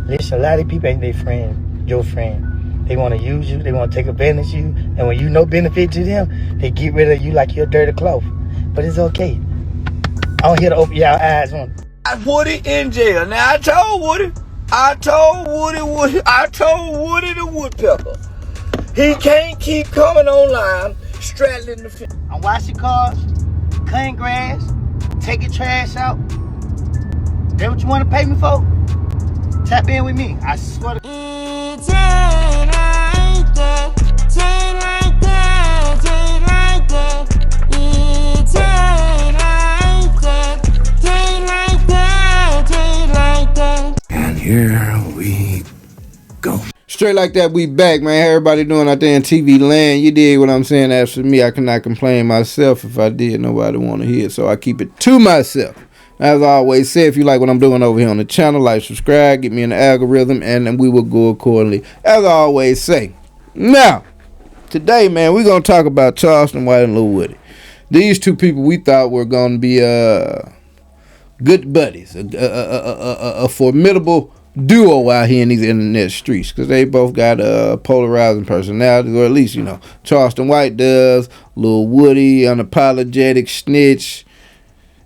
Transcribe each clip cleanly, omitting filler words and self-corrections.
Listen, a lot of people ain't their friend, your friend. They want to use you. They want to take advantage of you. And when you no benefit to them, they get rid of you like you're a dirty cloth. But it's okay. I'm here to open y'all eyes on it. Woody in jail. Now I told Woody the woodpecker. He can't keep coming online straddling the fence. I'm washing cars, cutting grass, taking trash out. That what you want to pay me for? Tap in with me. I swear to And here we go. Straight like that, we back, man. How everybody doing out there in TV land? You dig what I'm saying? As for me, I cannot complain myself. If I did, nobody want to hear it, so I keep it to myself. As I always say, if you like what I'm doing over here on the channel, like, subscribe, get me in the algorithm, and we will go accordingly. As I always say. Now, today, man, we're going to talk about Charleston White and Lil Woody. These two people we thought were going to be good buddies, a formidable duo out here in these internet streets, because they both got polarizing personalities, or at least, you know, Charleston White does. Lil Woody, unapologetic snitch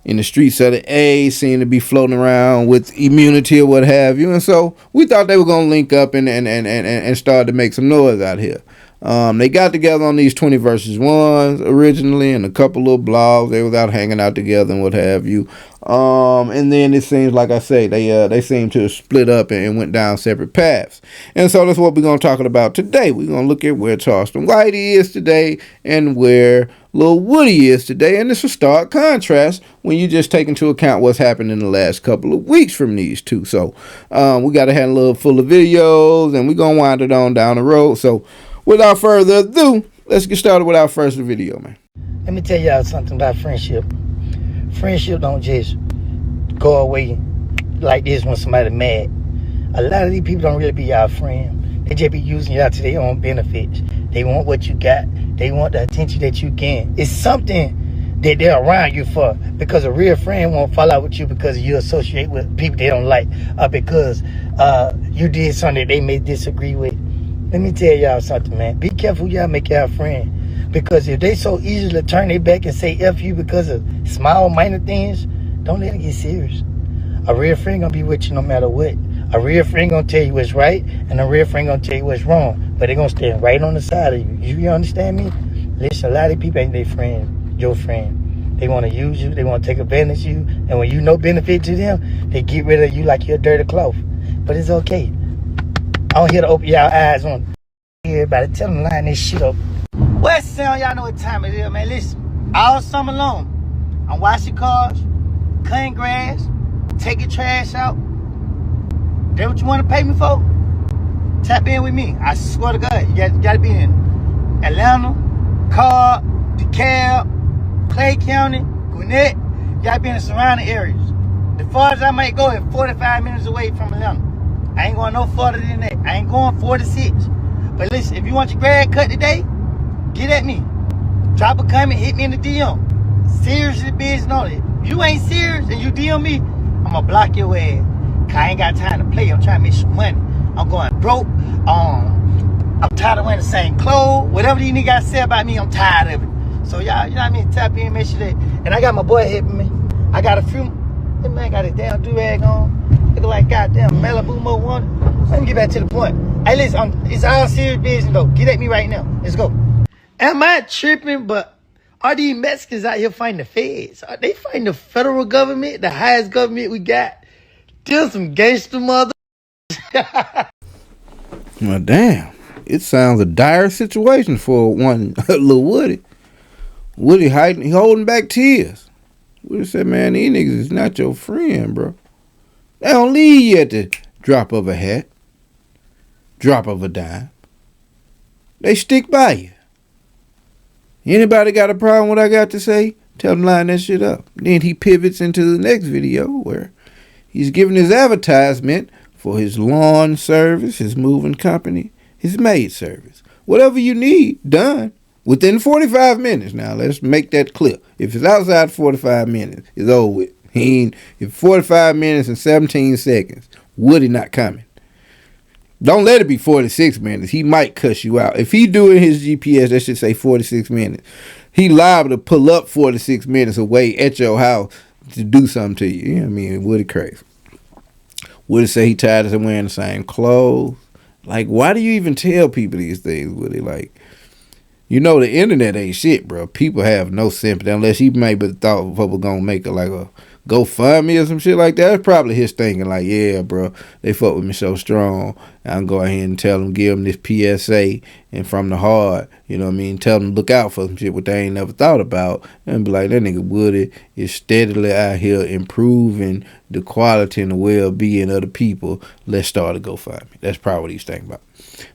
in the streets of the A, seem to be floating around with immunity or what have you. And so we thought they were going to link up and start to make some noise out here. They got together on these 20 versus 1s originally, and a couple little blogs. They was out hanging out together and what have you. And then it seems, like I say, they seem to have split up and went down separate paths. And so that's what we're going to talk about today. We're going to look at where Charleston White is today and where Lil Woody is today. And it's a stark contrast when you just take into account what's happened in the last couple of weeks from these two. So we got to have a little full of videos, and we're going to wind it on down the road. So without further ado, let's get started with our first video, man. Let me tell y'all something about friendship. Friendship don't just go away like this when somebody mad. A lot of these people don't really be y'all friend. They just be using y'all to their own benefits. They want what you got. They want the attention that you gain. It's something that they're around you for, because a real friend won't fall out with you because you associate with people they don't like, or because you did something that they may disagree with. Let me tell y'all something, man. Be careful who y'all make y'all friend. Because if they so easy to turn their back and say F you because of small, minor things, don't let it get serious. A real friend gonna be with you no matter what. A real friend gonna tell you what's right, and a real friend gonna tell you what's wrong. But they gonna stand right on the side of you. You understand me? Listen, a lot of people ain't their friend, your friend. They want to use you. They want to take advantage of you. And when you no benefit to them, they get rid of you like you're a dirty cloth. But it's okay. I'm here to open y'all eyes on it. Everybody tell them line this shit up. West Sound, y'all know what time it is, man. Listen, all summer long, I'm washing cars, cutting grass, taking trash out. That what you want to pay me for? Tap in with me. I swear to God, you got to be in Atlanta, Cobb, DeKalb, Clay County, Gwinnett. You got to be in the surrounding areas. The farthest I might go is 45 minutes away from Atlanta. I ain't going no further than that. I ain't going 46. But listen, if you want your grad cut today, get at me. Drop a comment, hit me in the DM. Seriously business on it. If you ain't serious and you DM me, I'm gonna block your ass. Cause I ain't got time to play. I'm trying to make some money. I'm going broke. I'm tired of wearing the same clothes. Whatever you niggas gotta say about me, I'm tired of it. So y'all, you know what I mean? Tap in, make sure that. And I got my boy helping me. I got a few. That man got his damn do-rag on. Look like goddamn Malibu Mo one. Let me get back to the point. Hey, listen, it's all serious business though. Get at me right now. Let's go. Am I tripping? But are these Mexicans out here fighting the feds? Are they fighting the federal government, the highest government we got? Still some gangster mother. Well, damn. It sounds a dire situation for one Lil Woody. Woody hiding, holding back tears. Woody said, man, these niggas is not your friend, bro. They don't leave you at the drop of a hat, drop of a dime. They stick by you. Anybody got a problem with what I got to say? Tell them line that shit up. Then he pivots into the next video where he's giving his advertisement for his lawn service, his moving company, his maid service. Whatever you need, done. Within 45 minutes. Now, let's make that clear. If it's outside 45 minutes, it's over with. If 45 minutes and 17 seconds, Woody not coming. Don't let it be 46 minutes. He might cuss you out. If he doing his GPS, that should say 46 minutes. He liable to pull up 46 minutes away at your house to do something to you. You know what I mean? Woody crazy. Woody say he tired of wearing the same clothes. Like, why do you even tell people these things, Woody? Like, you know the internet ain't shit, bro. People have no sympathy unless he maybe thought people gonna make it like a GoFundMe or some shit like that. That's probably his thinking, like, yeah, bro, they fuck with me so strong. I'm go ahead and tell them, give them this PSA and from the heart, you know what I mean? Tell them look out for some shit what they ain't never thought about. And be like, that nigga Woody is steadily out here improving the quality and the well-being of the people. Let's start a GoFundMe. That's probably what he's thinking about.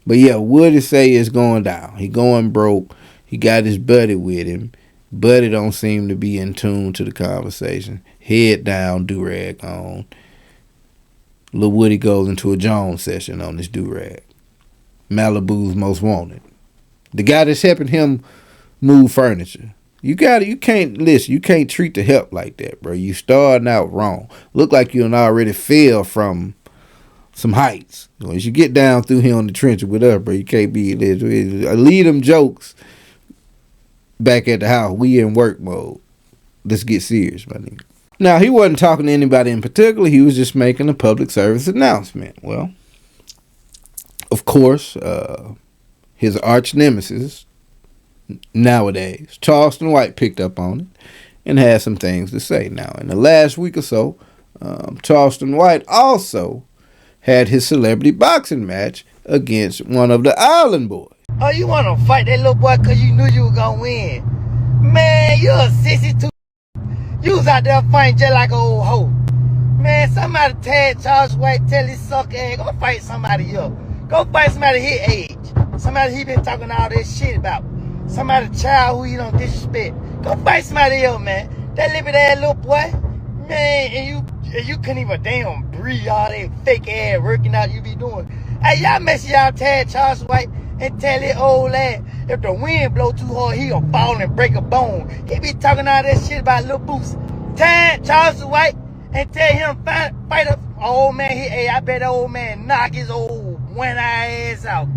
But yeah, Woody say it's going down. He going broke. He got his buddy with him. Buddy don't seem to be in tune to the conversation. Head down, do-rag on. Lil Woody goes into a Jones session on this do-rag. Malibu's most wanted. The guy that's helping him move furniture. You can't treat the help like that, bro. You starting out wrong. Look like you already fell from some heights. Once you get down through here on the trench with us, bro, you can't be leave them jokes back at the house. We in work mode. Let's get serious, my nigga. Now, he wasn't talking to anybody in particular. He was just making a public service announcement. Well, of course, his arch nemesis nowadays, Charleston White, picked up on it and had some things to say. Now, in the last week or so, Charleston White also had his celebrity boxing match against one of the Island Boys. Oh, you want to fight that little boy because you knew you were going to win? Man, you're a sissy too. You was out there fighting just like an old hoe. Man, somebody tag Charles White, tell his sucker ass, go fight somebody else. Go fight somebody his age. Somebody he been talking all this shit about. Somebody child who he don't disrespect. Go fight somebody else, man. That little ass little boy, man, and you couldn't even damn breathe all that fake ass working out you be doing. Hey, y'all make sure y'all tag Charles White and tell his old ass if the wind blow too hard, he gonna fall and break a bone. He be talking all that shit about little boots. Tag Charles White and tell him fight a old man. Hey, I bet that old man knock his old one-eye ass out.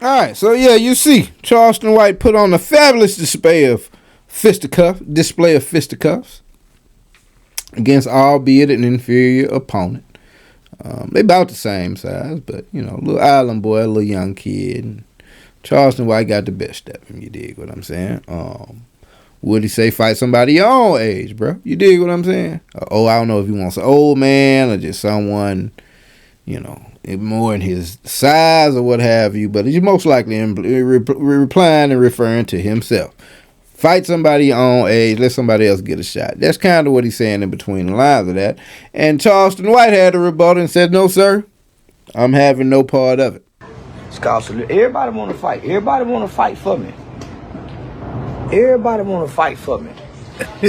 Alright, so yeah, you see, Charleston White put on a fabulous display of fisticuffs against albeit an inferior opponent. They about the same size, but you know, little island boy, a little young kid. And Charleston White got the best of him, you dig what I'm saying? Would he say fight somebody your own age, bro? You dig what I'm saying? I don't know if he wants an old man or just someone, you know, more in his size or what have you, but he's most likely replying and referring to himself. Fight somebody your own age, let somebody else get a shot. That's kind of what he's saying in between the lines of that. And Charleston White had a rebuttal and said, no, sir, I'm having no part of it. Everybody want to fight. Everybody want to fight for me. Everybody want to fight for me.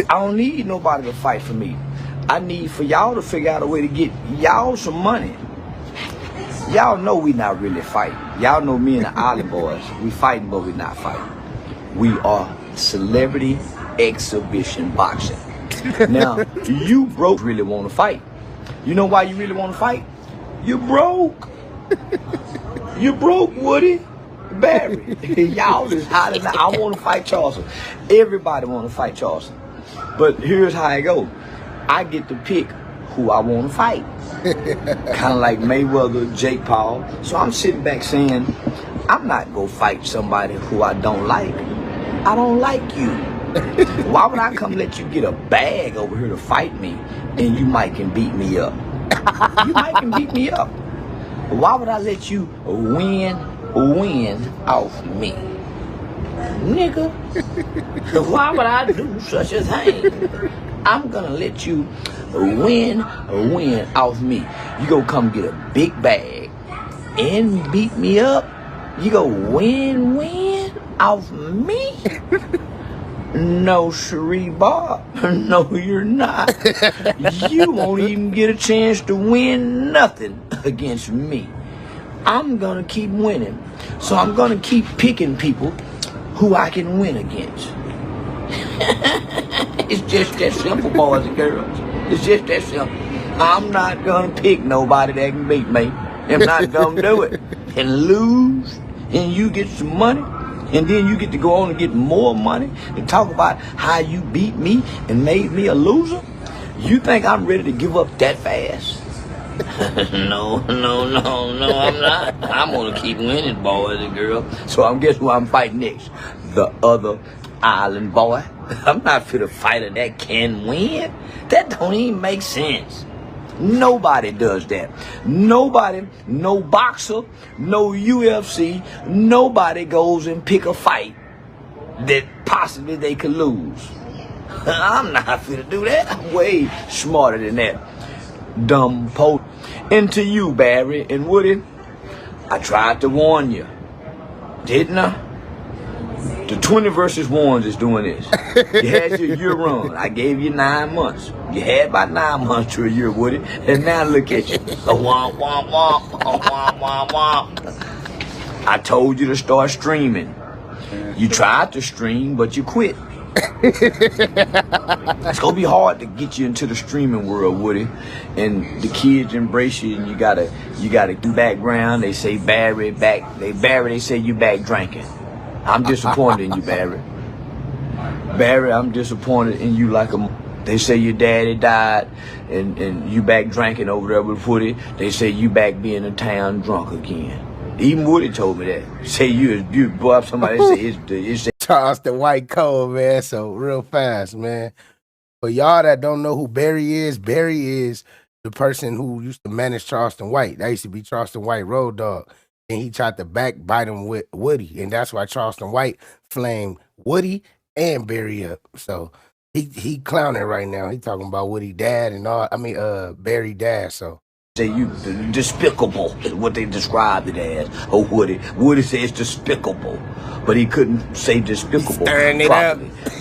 I don't need nobody to fight for me. I need for y'all to figure out a way to get y'all some money. Y'all know we not really fighting. Y'all know me and the Island Boys, we fighting, but we not fighting. We are celebrity exhibition boxing. Now, you broke really want to fight. You know why you really want to fight? You broke. You broke, Woody. Barry. Y'all is hot enough. I want to fight Charleston. Everybody want to fight Charleston. But here's how I go. I get to pick who I want to fight. Kind of like Mayweather, Jake Paul. So I'm sitting back saying, I'm not going to fight somebody who I don't like. I don't like you. Why would I come let you get a bag over here to fight me and you might can beat me up? You might can beat me up. Why would I let you win off me? Nigga, why would I do such a thing? I'm gonna let you win off me. You go come get a big bag and beat me up. You go win off me? No, Cherie Bob. No, you're not. You won't even get a chance to win nothing against me. I'm gonna keep winning. So I'm gonna keep picking people who I can win against. It's just that simple, boys and girls. It's just that simple. I'm not gonna pick nobody that can beat me. I'm not gonna do it. And lose, and you get some money, and then you get to go on and get more money and talk about how you beat me and made me a loser. You think I'm ready to give up that fast? No, I'm not. I'm gonna keep winning, boys and girls. So I'm guess who I'm fighting next? The other Island boy. I'm not fit a fighter that can win. That don't even make sense. Nobody does that. Nobody, no boxer, no UFC, nobody goes and pick a fight that possibly they could lose. I'm not fit to do that. I'm way smarter than that. Dumb po. And to you, Barry and Woody, I tried to warn you, didn't I? The 20 versus 1s is doing this. You had your year run. I gave you 9 months. You had about 9 months to a year, Woody. And now look at you. Womp, womp, womp. Womp, womp, womp. I told you to start streaming. You tried to stream, but you quit. It's gonna be hard to get you into the streaming world, Woody, and the kids embrace you, and you gotta background. They say Barry back. They say you back drinking. I'm disappointed in you, Barry. Barry, I'm disappointed in you like a. They say your daddy died, and you back drinking over there with Woody. They say you back being a town drunk again. Even Woody told me that. Say you boy, somebody say it's Charleston White cold, man. So real fast, man. But y'all that don't know who Barry is the person who used to manage Charleston White. That used to be Charleston White Road Dog. And he tried to backbite him with Woody. And that's why Charleston White flamed Woody and Barry up. So he clowning right now. He talking about Woody dad and all. I mean, Barry dad. So. Say you despicable is what they described it as. Oh, Woody. Woody says despicable, but he couldn't say despicable properly.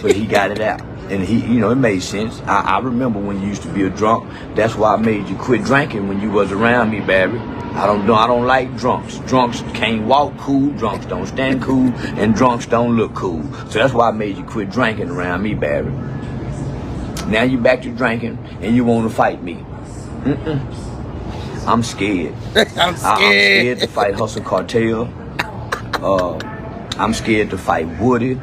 But he got it out, and it made sense. I remember when you used to be a drunk. That's why I made you quit drinking when you was around me, Barry. I don't like drunks. Drunks can't walk cool. Drunks don't stand cool, and drunks don't look cool. So that's why I made you quit drinking around me, Barry. Now you back to drinking, and you want to fight me. I'm scared. I'm scared to fight Hustle Cartel. I'm scared to fight Woody.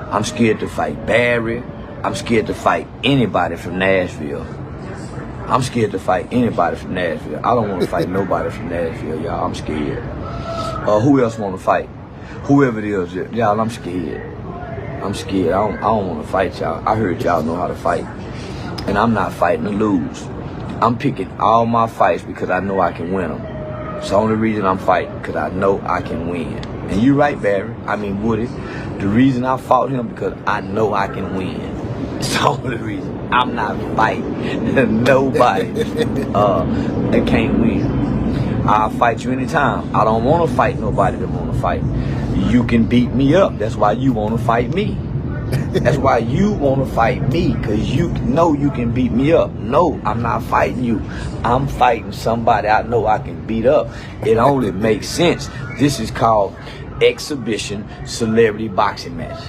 I'm scared to fight Barry. I'm scared to fight anybody from Nashville. I'm scared to fight anybody from Nashville. I don't want to fight nobody from Nashville, y'all. I'm scared. Who else want to fight? Whoever it is, y'all, I'm scared. I'm scared. I don't want to fight y'all. I heard y'all know how to fight. And I'm not fighting to lose. I'm picking all my fights because I know I can win them. It's the only reason I'm fighting, because I know I can win. And you're right, Barry. I mean, Woody. The reason I fought him because I know I can win. It's the only reason. I'm not fighting nobody that can't win. I'll fight you anytime. I don't want to fight nobody that want to fight. You can beat me up. That's why you want to fight me. That's why you want to fight me, because you know you can beat me up. No, I'm not fighting you. I'm fighting somebody I know I can beat up. It only makes sense. This is called exhibition celebrity boxing match.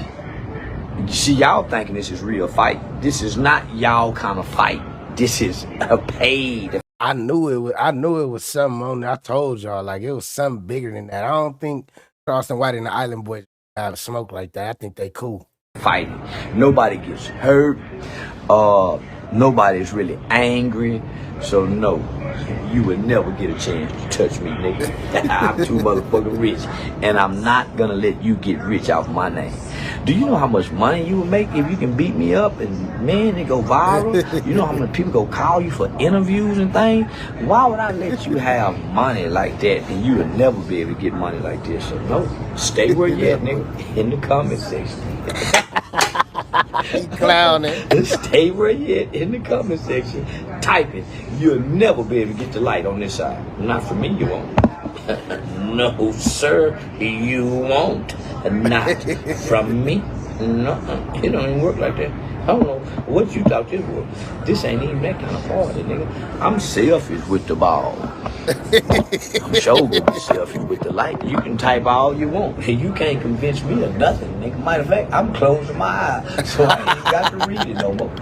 See, y'all thinking this is real fight. This is not y'all kind of fight. This is a paid. I knew it was something on there. I told y'all, like, it was something bigger than that. I don't think Charleston White and the Island Boys have smoke like that. I think they cool. Fighting. Nobody gets hurt. Nobody's really angry. So no, you would never get a chance to touch me, nigga. I'm too motherfucking rich, and I'm not gonna let you get rich off my name. Do you know how much money you would make if you can beat me up and, man, it go viral? You know how many people go call you for interviews and things? Why would I let you have money like that and you would never be able to get money like this? So no, stay where you at, nigga, in the comment section. He clowning. Stay where you at in the comment section. Type it. You'll never be able to get the light on this side. Not from me, you won't. No, sir, you won't. Not from me. No, it don't even work like that. I don't know what you thought this was. This ain't even that kind of party, nigga. I'm selfish with the ball. I'm sure gonna be selfish with the light. You can type all you want. You can't convince me of nothing, nigga. Matter of fact, I'm closing my eyes, so I ain't got to read it no more.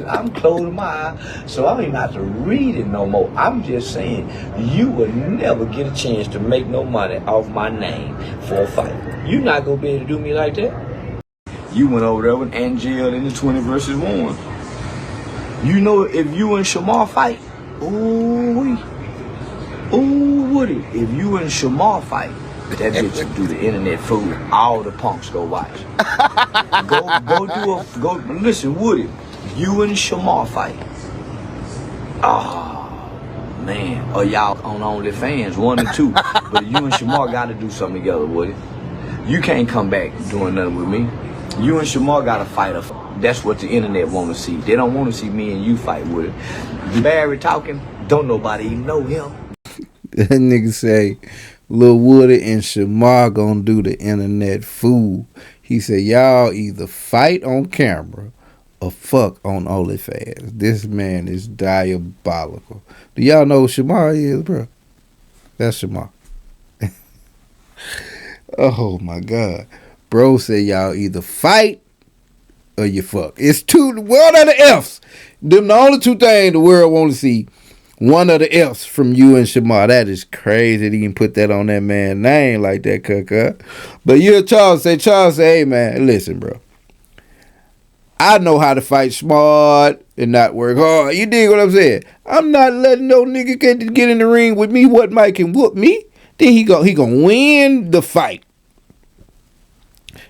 I'm closing my eyes, so I don't even have to read it no more. I'm just saying, you will never get a chance to make no money off my name for a fight. You're not gonna be able to do me like that. You went over there with Angel in the 20 versus 1. You know, if you and Shamar fight, ooh, Woody, if you and Shamar fight, that bitch will do the internet food. All the punks go watch. Go listen, Woody, you and Shamar fight. Oh, man. Or y'all on OnlyFans, 1 or 2. But you and Shamar got to do something together, Woody. You can't come back doing nothing with me. You and Shamar got to fight her. That's what the internet want to see. They don't want to see me and you fight with it. Barry talking, don't nobody even know him. That nigga say, Lil Woody and Shamar gonna do the internet fool. He said, y'all either fight on camera or fuck on OnlyFans. This man is diabolical. Do y'all know who Shamar is, bro? That's Shamar. Oh my God. Bro said y'all either fight or you fuck. It's two, what are the F's? Them the only two things the world want to see. One of the F's from you and Shamar. That is crazy that he can put that on that man's name like that, cuh. But you hear Charles say, hey man, listen, bro. I know how to fight smart and not work hard. You dig what I'm saying? I'm not letting no nigga get in the ring with me. What Mike can whoop me? Then he gonna win the fight.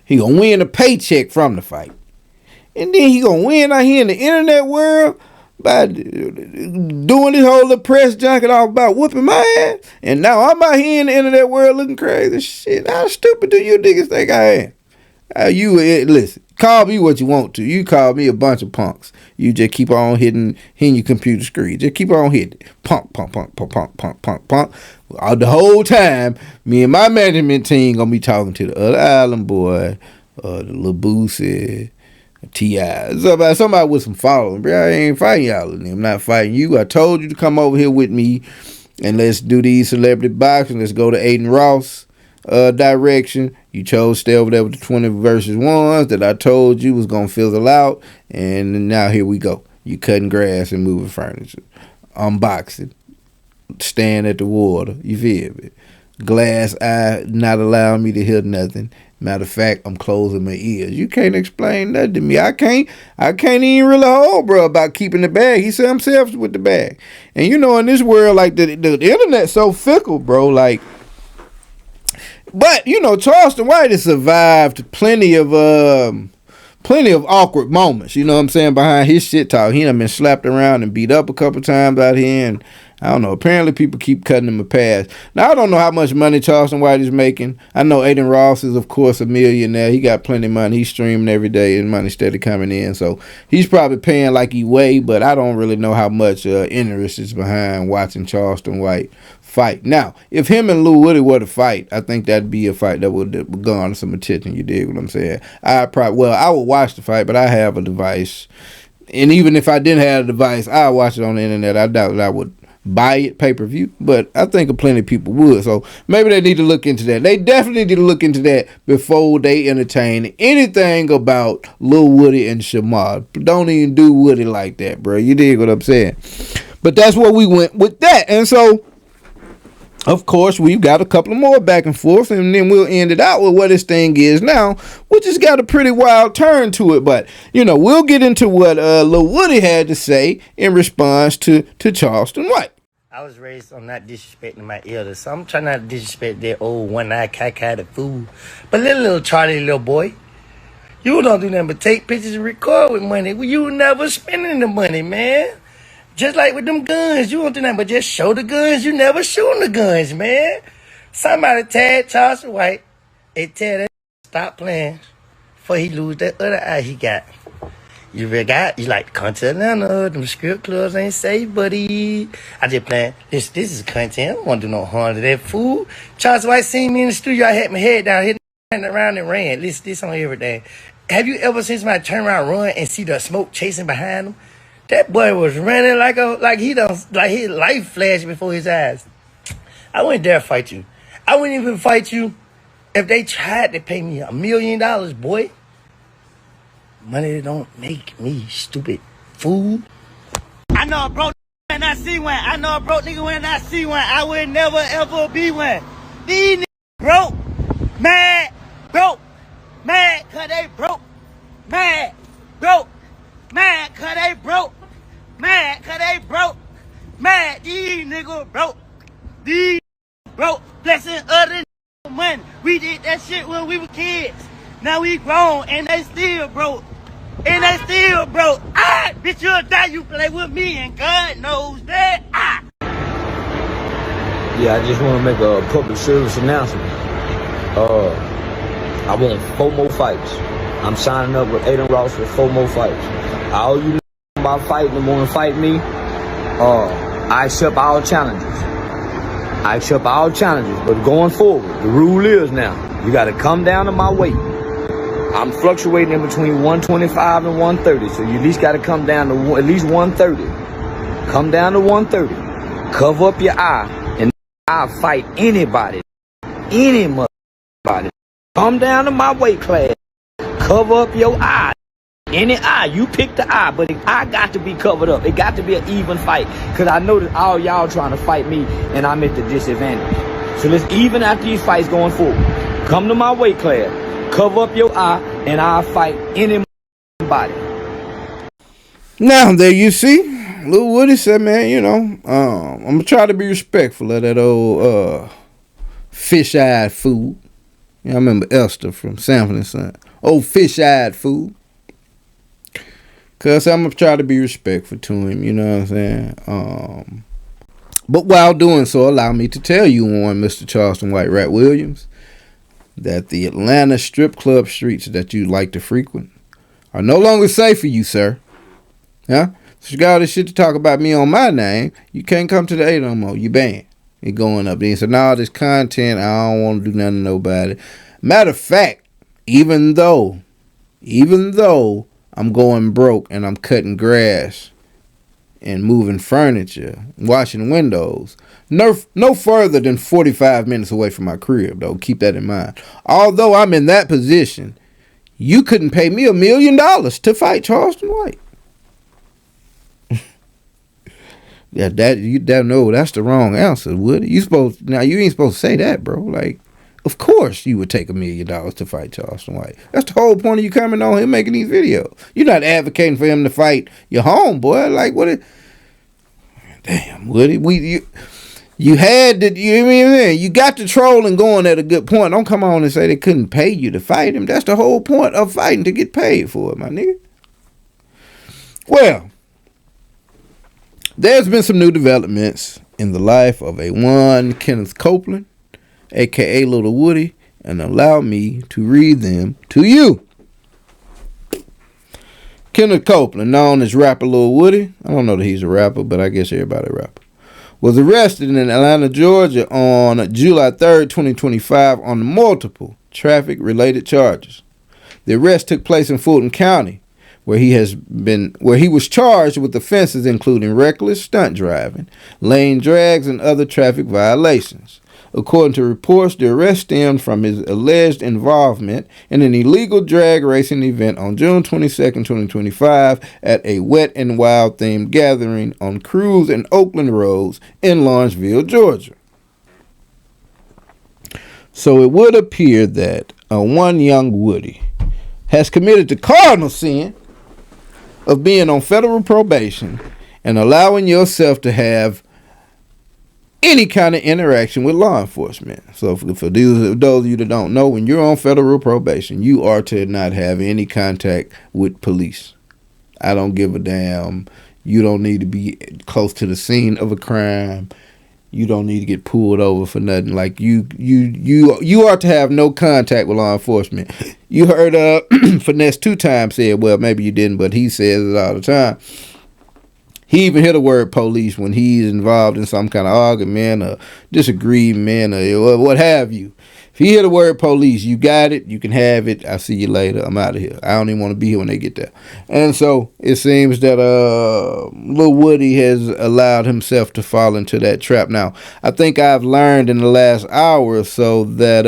He gonna win a paycheck from the fight. And then he gonna win out here in the internet world by doing this whole little press junket all about whooping my ass. And now I'm out here in the internet world looking crazy. Shit, how stupid do you niggas think I am? Listen, call me what you want to. You call me a bunch of punks. You just keep on hitting your computer screen. Just keep on hitting it. Punk. The whole time, me and my management team gonna be talking to the other island boy, the little Boosie, T.I. Somebody with some following. Bro, I ain't fighting y'all. I'm not fighting you. I told you to come over here with me and let's do these celebrity boxing. Let's go to Aiden Ross direction. You chose to stay over there with the 20 versus 1s that I told you was going to fizzle out. And now here we go. You cutting grass and moving furniture. Unboxing. Stand at the water. You feel me? Glass eye not allowing me to hear nothing. Matter of fact, I'm closing my ears. You can't explain that to me. I can't even really hold, bro, about keeping the bag. He said I'm selfish with the bag. And you know, in this world, like the internet's so fickle, bro. Like, but you know, Charleston White has survived plenty of awkward moments. You know what I'm saying? Behind his shit talk, he done been slapped around and beat up a couple times out here, and I don't know. Apparently, people keep cutting him a pass. Now, I don't know how much money Charleston White is making. I know Aiden Ross is, of course, a millionaire. He got plenty of money. He's streaming every day, and money steady coming in. So he's probably paying like he weigh, but I don't really know how much interest is behind watching Charleston White fight. Now, if him and Lil Woody were to fight, I think that'd be a fight that would garner some attention. You dig what I'm saying? I would watch the fight, but I have a device. And even if I didn't have a device, I'd watch it on the internet. I doubt that I would buy it pay-per-view, but I think plenty of people would. So maybe they need to look into that. They definitely need to look into that before they entertain anything about Lil Woody and Shamar. Don't even do Woody like that, bro. You dig what I'm saying? But that's where we went with that. And so, of course, we've got a couple of more back and forth, and then we'll end it out with what this thing is now, which has got a pretty wild turn to it. But, we'll get into what Lil Woody had to say in response to Charleston White. I was raised on not disrespecting my elders, so I'm trying not to disrespect that old one-eyed cockeyed fool. But little Charlie, little boy, you don't do nothing but take pictures and record with money. You never spending the money, man. Just like with them guns, you won't do nothing but just show the guns. You never shooting the guns, man. Somebody tagged Charleston White and tell that stop playing before he lose that other eye he got. You like to come to Atlanta, them script clubs ain't safe, buddy. I just playing, this is content. I don't want to do no harm to that fool. Charleston White seen me in the studio, I had my head down, hitting around and ran. This on everything. Have you ever seen somebody turn around, run, and see the smoke chasing behind him? That boy was running like his life flashed before his eyes. I wouldn't dare fight you. I wouldn't even fight you if they tried to pay me $1 million, boy. Money don't make me stupid fool. I know a broke nigga when I see one. I know a broke nigga when I see one. I would never ever be one. These niggas broke, mad, broke, mad, cause they broke, mad, broke, mad, cause they broke, mad, cause they broke, mad. These niggas broke, these broke, blessing other money. We did that shit when we were kids. Now we grown and they still broke. And they still broke. Bitch, you'll die, you play with me, and God knows that. Yeah, I just want to make a public service announcement. I want 4 more fights. I'm signing up with Aiden Ross for 4 more fights. All you know about fighting and want to fight me, I accept all challenges. But going forward, the rule is now, you got to come down to my weight. I'm fluctuating in between 125 and 130, so you at least got to come down to at least 130. Come down to 130. Cover up your eye, and I'll fight anybody. Any motherfucker. Come down to my weight class. Cover up your eye. Any eye. You pick the eye, but the eye got to be covered up. It got to be an even fight, because I know that all y'all trying to fight me, and I'm at the disadvantage. So let's even out these fights going forward. Come to my weight class. Cover up your eye, and I'll fight anybody. Now, there you see, Lil Woody said, man, I'm going to try to be respectful of that old fish-eyed fool. I remember Esther from Sanford and Son. Old fish-eyed fool. Because I'm going to try to be respectful to him, you know what I'm saying? But while doing so, allow me to tell you on Mr. Charleston White Rat Williams, that the Atlanta strip club streets that you like to frequent are no longer safe for you, sir. Yeah? So you got all this shit to talk about me on my name, you can't come to the A no more. You banned. It going up. Then he said, nah, this content, I don't want to do nothing to nobody. Matter of fact, even though I'm going broke and I'm cutting grass and moving furniture, washing windows, no further than 45 minutes away from my crib, though. Keep that in mind. Although I'm in that position, you couldn't pay me $1 million to fight Charleston White. Yeah, that's the wrong answer, Woody. You ain't supposed to say that, bro. Like, of course you would take $1 million to fight Charleston White. That's the whole point of you coming on here making these videos. You're not advocating for him to fight your homeboy. Like, what? Damn, Woody. You had to. You got the trolling going at a good point. Don't come on and say they couldn't pay you to fight him. That's the whole point of fighting, to get paid for it, my nigga. Well, there's been some new developments in the life of a one Kenneth Copeland, a.k.a. Little Woody, and allow me to read them to you. Kenneth Copeland, known as rapper Lil Woody. I don't know that he's a rapper, but I guess everybody a rapper. was arrested in Atlanta, Georgia on July 3rd, 2025 on multiple traffic-related charges. The arrest took place in Fulton County, where he was charged with offenses including reckless stunt driving, lane drags, and other traffic violations. According to reports, the arrest stemmed from his alleged involvement in an illegal drag racing event on June 22, 2025 at a Wet and Wild themed gathering on Cruz and Oakland Roads in Lawrenceville, Georgia. So it would appear that one young Woody has committed the cardinal sin of being on federal probation and allowing yourself to have any kind of interaction with law enforcement. So for those of you that don't know, when you're on federal probation, you are to not have any contact with police. I don't give a damn. You don't need to be close to the scene of a crime. You don't need to get pulled over for nothing. Like you are to have no contact with law enforcement. You heard Finesse 2 times said, well, maybe you didn't, but he says it all the time. He even hear the word police when he's involved in some kind of argument or disagreement or what have you. If you hear the word police, you got it. You can have it. I'll see you later. I'm out of here. I don't even want to be here when they get there. And so it seems that Lil Woody has allowed himself to fall into that trap. Now, I think I've learned in the last hour or so that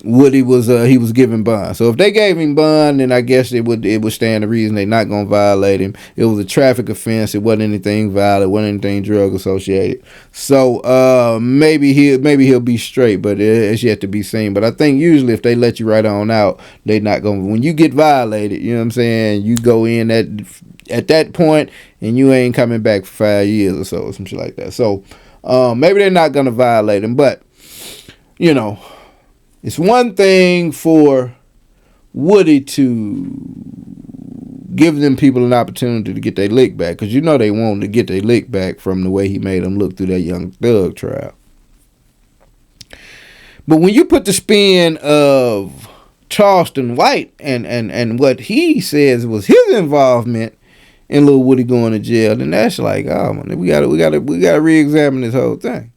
Woody was given bond. So if they gave him bond, then I guess it would stand the reason they're not gonna violate him. It was a traffic offense. It wasn't anything violent. It wasn't anything drug associated. So maybe he'll be straight, but it's yet to be seen. But I think usually if they let you right on out, they're not gonna. When you get violated, you know what I'm saying, you go in at that point and you ain't coming back for 5 years or so, or some shit like that. So maybe they're not gonna violate him, but you know. It's one thing for Woody to give them people an opportunity to get their lick back, because you know they want to get their lick back from the way he made them look through that Young Thug trial. But when you put the spin of Charleston White and what he says was his involvement in Lil Woody going to jail, then that's like, oh man, we gotta re-examine this whole thing.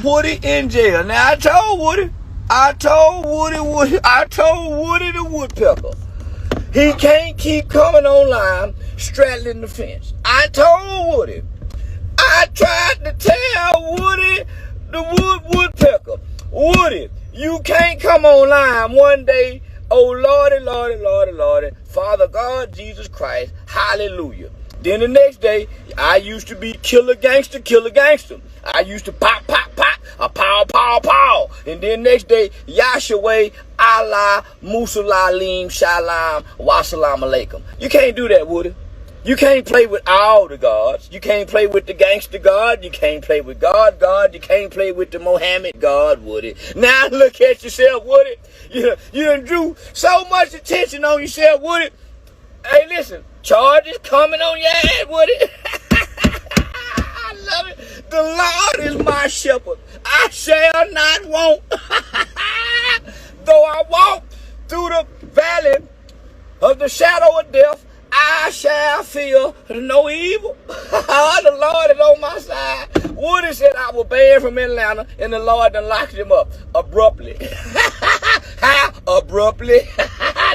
Woody in jail. Now I told Woody the woodpecker, he can't keep coming online straddling the fence. I told Woody, I tried to tell Woody the woodpecker, Woody, you can't come online one day, oh Lordy, Lordy, Lordy, Lordy, Father God, Jesus Christ, hallelujah. Then the next day, I used to be killer gangster. I used to pop, a pow. And then next day, Yahshua, Allah, Musalalim, Shalom, Wassalam Alaikum. You can't do that, Woody. You can't play with all the gods. You can't play with the gangster God. You can't play with God. You can't play with the Mohammed God, Woody. Now look at yourself, Woody. You done drew so much attention on yourself, Woody. Hey, listen, charges coming on your head, Woody. I love it. The Lord is my shepherd. I shall not want. Though I walk through the valley of the shadow of death, I shall fear no evil. The Lord is on my side. Woody said I was banned from Atlanta, and the Lord done locked him up abruptly. How abruptly?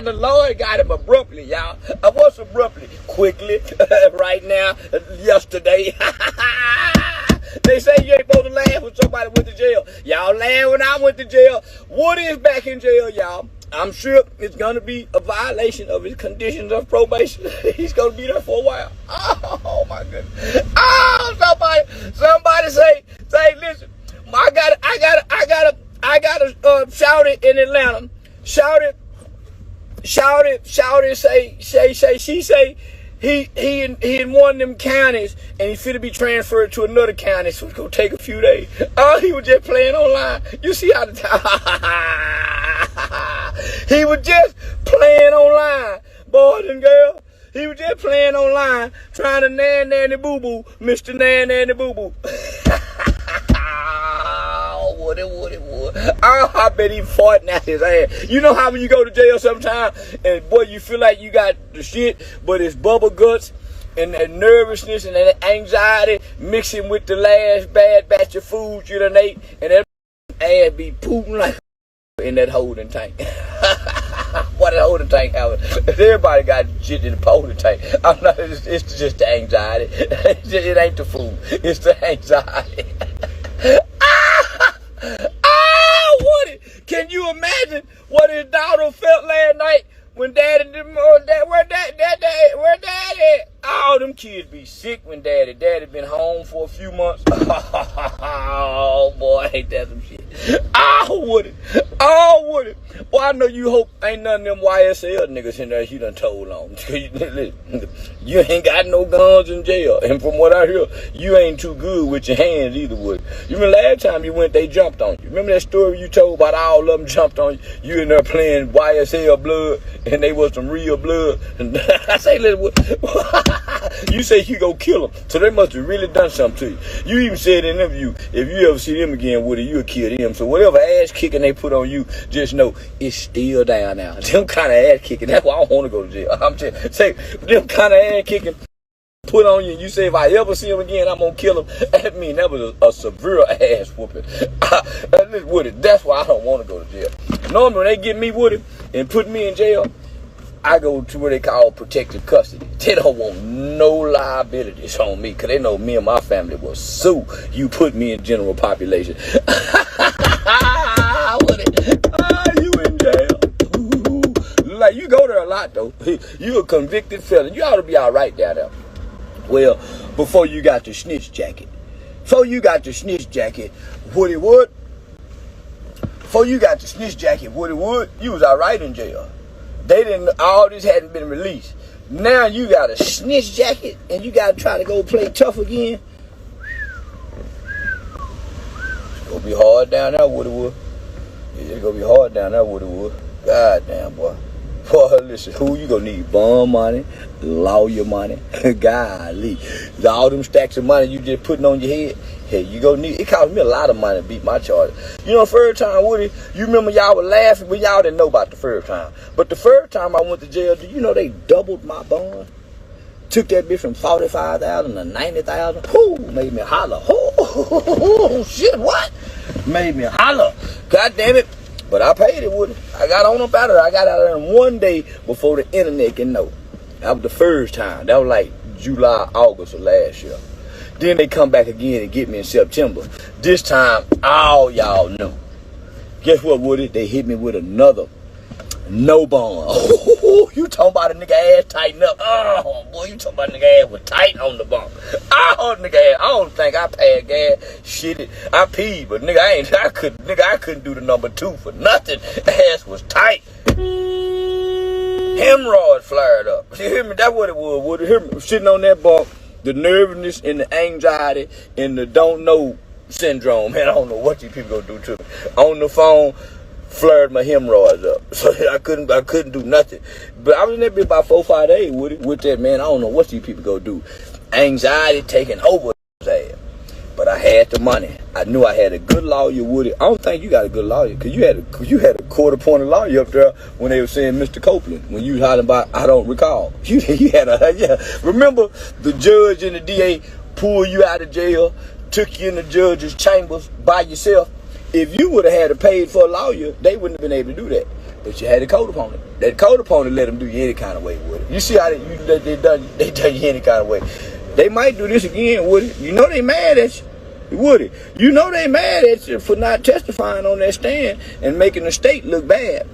The Lord got him abruptly, y'all. What's abruptly? Quickly, right now, yesterday. They say you ain't supposed to laugh when somebody went to jail. Y'all laugh when I went to jail. Woody is back in jail, y'all. I'm sure it's going to be a violation of his conditions of probation. He's going to be there for a while. Oh my goodness. Oh, somebody say, listen, I gotta shout it in Atlanta. Shout it, say, she say, he in one of them counties, and he's finna be transferred to another county, so it's gonna take a few days. Oh, he was just playing online. You see how he was just playing online, boys and girls. He was just playing online, trying to nanny boo boo, Mr. Nanny boo boo. Woody. Oh, I bet he farting out his ass. You know how when you go to jail sometime, and boy, you feel like you got the shit, but it's bubble guts and that nervousness and that anxiety mixing with the last bad batch of food you done ate, and that ass be pooping like in that holding tank. What that holding tank having? Everybody got shit in the holding tank. I'm not. It's just the anxiety. It ain't the food. It's the anxiety. Woody, can you imagine what his daughter felt last night when Daddy where Daddy? All them kids be sick when Daddy been home for a few months. Oh boy, ain't that some shit. Woody. Well, I know you hope ain't none of them YSL niggas in there you done told on. You ain't got no guns in jail. And from what I hear, you ain't too good with your hands either, Woody. You remember last time you went, they jumped on you. Remember that story you told about all of them jumped on you? You in there playing YSL blood, and they was some real blood. And I say, you say you go kill them. So they must have really done something to you. You even said in an interview, if you ever see them again, Woody, you'll kill them. So whatever ass kicking they put on you, just know it's still down now. Them kind of ass kicking, that's why I don't want to go to jail. I'm just saying, them kind of ass kicking put on you, and you say if I ever see him again, I'm gonna kill him. That mean that was a severe ass whooping. Woody, that's why I don't want to go to jail. Normally when they get me, Woody, and put me in jail, I go to what they call protective custody. They don't want no liabilities on me, because they know me and my family will sue you put me in general population. You in jail. Like, you go there a lot, though. You a convicted felon. You ought to be all right down there. Well, before you got the snitch jacket. Woody Wood. Before you got the snitch jacket, Woody Wood, you was all right in jail. All this hadn't been released. Now you got a snitch jacket and you got to try to go play tough again. It's going to be hard down there, Woody Wood. It's going to be hard down there, Woody Wood. God damn, boy. Boy, listen, who you going to need? Bond money, lawyer money. Golly. All them stacks of money you just putting on your head. Hey, you gonna need it. Cost me a lot of money to beat my charge. You know, first time, Woody, you remember y'all were laughing, but y'all didn't know about the first time. But the first time I went to jail, do you know they doubled my bond? Took that bitch from 45,000 to 90,000. Whoo, made me holler. Oh, shit, what? Made me holler. God damn it. But I paid it, Woody. I got on up out of there. I got out of there in one day before the internet can know. That was the first time. That was like July, August of last year. Then they come back again and get me in September. This time, all y'all know. Guess what, Woody? They hit me with another no bond. Oh, you talking about a nigga ass tighten up. Oh, boy, you talking about a nigga ass was tight on the bump. Oh, nigga ass, I don't think I passed gas. Shit, I peed, but nigga, I couldn't do the number 2 for nothing. The ass was tight. Hemorrhoids flared up. You hear me? That's what it was, Woody. Hear me? Sitting on that bump. The nervousness and the anxiety and the don't know syndrome. Man, I don't know what these people gonna do to me. On the phone, flared my hemorrhoids up. So I couldn't do nothing. But I was in that bitch about 4 or 5 days with that, man. I don't know what these people gonna do. Anxiety taking over his ass. But I had the money. I knew I had a good lawyer, Woody. I don't think you got a good lawyer, because you had a court-appointed lawyer up there when they were saying Mr. Copeland, when you was hollering about, I don't recall. You had yeah. Remember the judge and the DA pulled you out of jail, took you in the judge's chambers by yourself? If you would have had to pay for a lawyer, they wouldn't have been able to do that. But you had a code opponent. That code opponent let them do you any kind of way, Woody. You see how they done you any kind of way. They might do this again, Woody. You know they mad at you, Woody. You know they mad at you for not testifying on that stand and making the state look bad.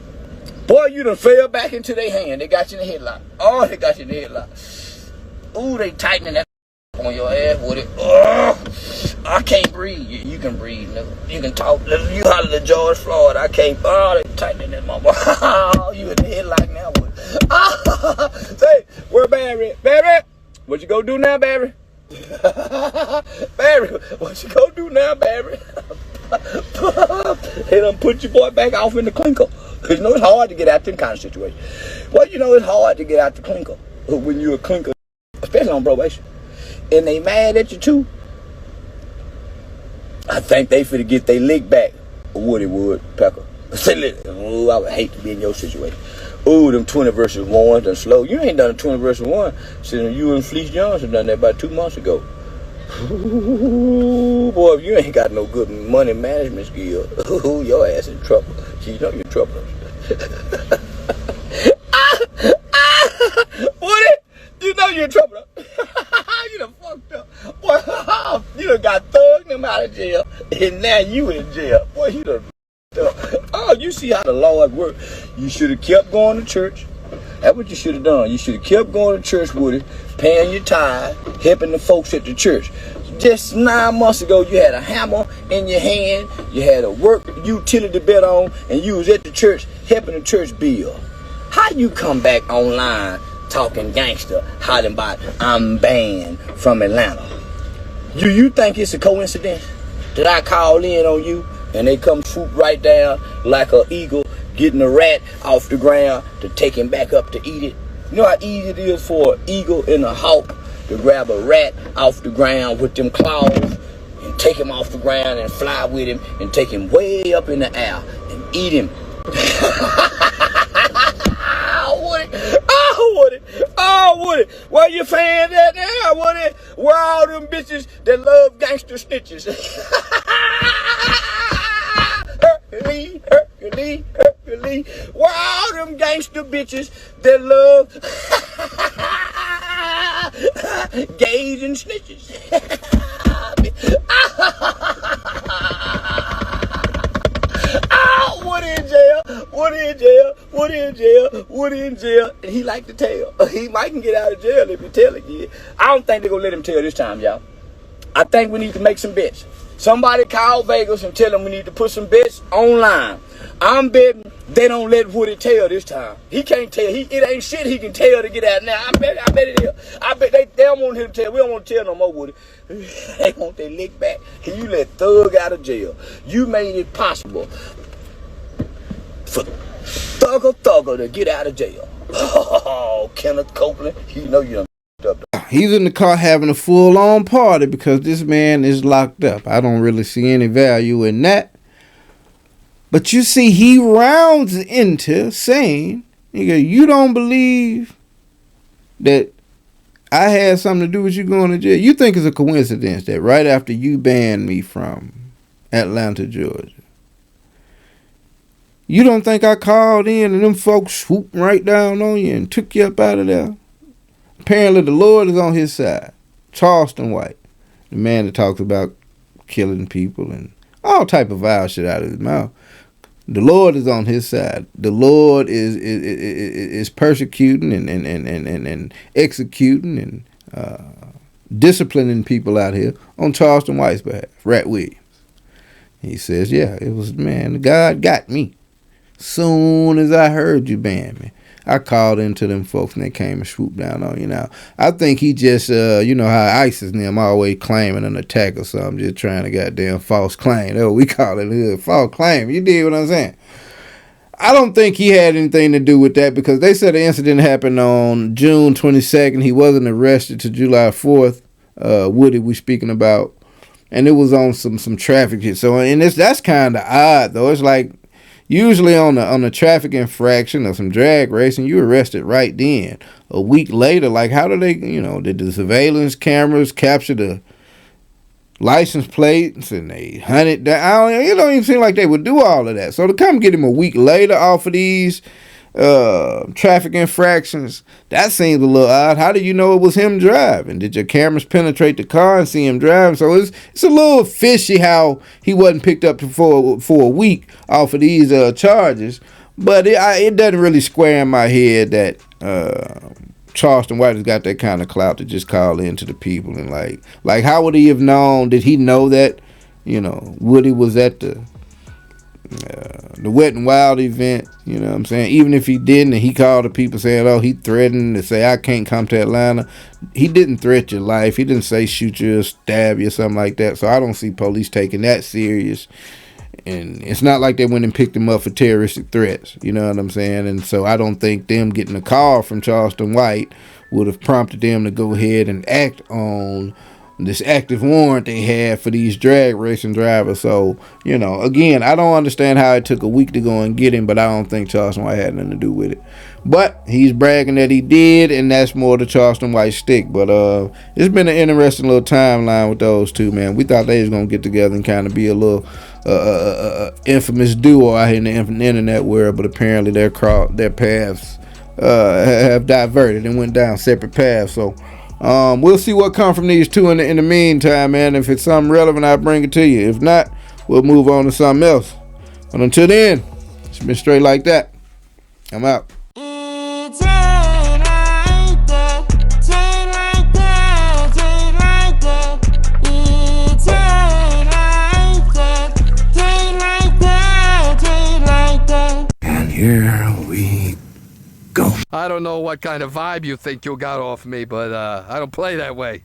Boy, you done fell back into their hand. They got you in the headlock. Oh, they got you in the headlock. Ooh, they tightening that on your ass, Woody. Oh, I can't breathe. You can breathe, nigga. You can talk. You holler to George Floyd. I can't. Oh, they tightening that mama. Oh, you in the headlock now, Woody. Oh, say, where Barry? Barry? What you gonna do now, Barry? Barry, what you gonna do now, Barry? They done put your boy back off in the clinker. Cause you know it's hard to get out them kind of situations. Well, you know it's hard to get out the clinker when you're a clinker, especially on probation. And they mad at you too. I think they finna get their lick back. Woody Wood, Pecker. Say, oh, I would hate to be in your situation. Ooh, them 20 versus 1 done slow. You ain't done a 20 versus 1 since you and Fleece Johnson done that about 2 months ago. Ooh, boy, if you ain't got no good money management skill, ooh, your ass in trouble. You know you're in trouble. Woody, you know you're in trouble. You done fucked up. Boy, you done got thugged him out of jail, and now you in jail. Boy, you done oh, you see how the Lord works. You should have kept going to church. That's what you should have done. You should have kept going to church, Woody, paying your tithe, helping the folks at the church. Just 9 months ago, you had a hammer in your hand, you had a work utility belt on, and you was at the church helping the church build. How you come back online talking gangster, hiding about I'm banned from Atlanta? You think it's a coincidence that I call in on you and they come swoop right down like an eagle getting a rat off the ground to take him back up to eat it? You know how easy it is for an eagle and a hawk to grab a rat off the ground with them claws and take him off the ground and fly with him and take him way up in the air and eat him. Woody, where your fans at now, Woody? Where all them bitches that love gangster snitches? Hercules, where all them gangster bitches that love gays and snitches? Woody in jail, and he like to tell. He might get out of jail if you tell again. I don't think they're going to let him tell this time, y'all. I think we need to make some bets. Somebody call Vegas and tell them we need to put some bets online. I'm betting they don't let Woody tell this time. He can't tell. It ain't shit he can tell to get out now. I bet it is. I bet they don't want him to tell. We don't want to tell no more, Woody. They want their lick back. And you let Thug out of jail. You made it possible for Thugger to get out of jail. Oh, Kenneth Copeland, you know you done up. He's in the car having a full-on party because this man is locked up. I don't really see any value in that. But you see, he rounds into saying, nigga, you don't believe that I had something to do with you going to jail? You think it's a coincidence that right after you banned me from Atlanta, Georgia, you don't think I called in and them folks swooped right down on you and took you up out of there? Apparently the Lord is on his side. Charleston White, the man that talks about killing people and all type of vile shit out of his mouth. The Lord is on his side. The Lord is persecuting and executing and disciplining people out here on Charleston White's behalf. Rat Williams. He says, yeah, it was, man, God got me. Soon as I heard you ban me, I called into them folks and they came and swooped down on you. Now, I think he just, you know how ISIS and them always claiming an attack or something, just trying to goddamn false claim. Oh, we call it a false claim. You dig what I'm saying? I don't think he had anything to do with that because they said the incident happened on June 22nd. He wasn't arrested till July 4th. Woody we speaking about. And it was on some traffic shit. So, and that's kind of odd, though. It's like, usually on a traffic infraction or some drag racing, you arrested right then. A week later, like how do they, did the surveillance cameras capture the license plates and they hunt it down? It don't even seem like they would do all of that. So to come get him a week later off of these traffic infractions, that seems a little odd. How do you know it was him driving? Did your cameras penetrate the car and see him driving? So it's a little fishy how he wasn't picked up for a week off of these charges. But it doesn't really square in my head that Charleston White has got that kind of clout to just call in to the people and like how would he have known? Did he know that Woody was at the Wet and Wild event? You know what I'm saying? Even if he didn't and he called the people saying, oh, he threatened to say I can't come to Atlanta, he didn't threaten your life. He didn't say shoot you or stab you or something like that. So I don't see police taking that serious. And it's not like they went and picked him up for terroristic threats. You know what I'm saying? And so I don't think them getting a call from Charleston White would have prompted them to go ahead and act on this active warrant they had for these drag racing drivers. So, you know, again, I don't understand how it took a week to go and get him, but I don't think Charleston White had nothing to do with it. But he's bragging that he did, and that's more the Charleston White stick. But it's been an interesting little timeline with those two, man. We thought they was gonna get together and kind of be a little infamous duo out here in the internet world, but apparently their paths have diverted and went down separate paths. So we'll see what comes from these two in the meantime, man. If it's something relevant, I'll bring it to you. If not, we'll move on to something else. But until then, it's been straight like that. I'm out. And here we go. I don't know what kind of vibe you think you got off me, but I don't play that way.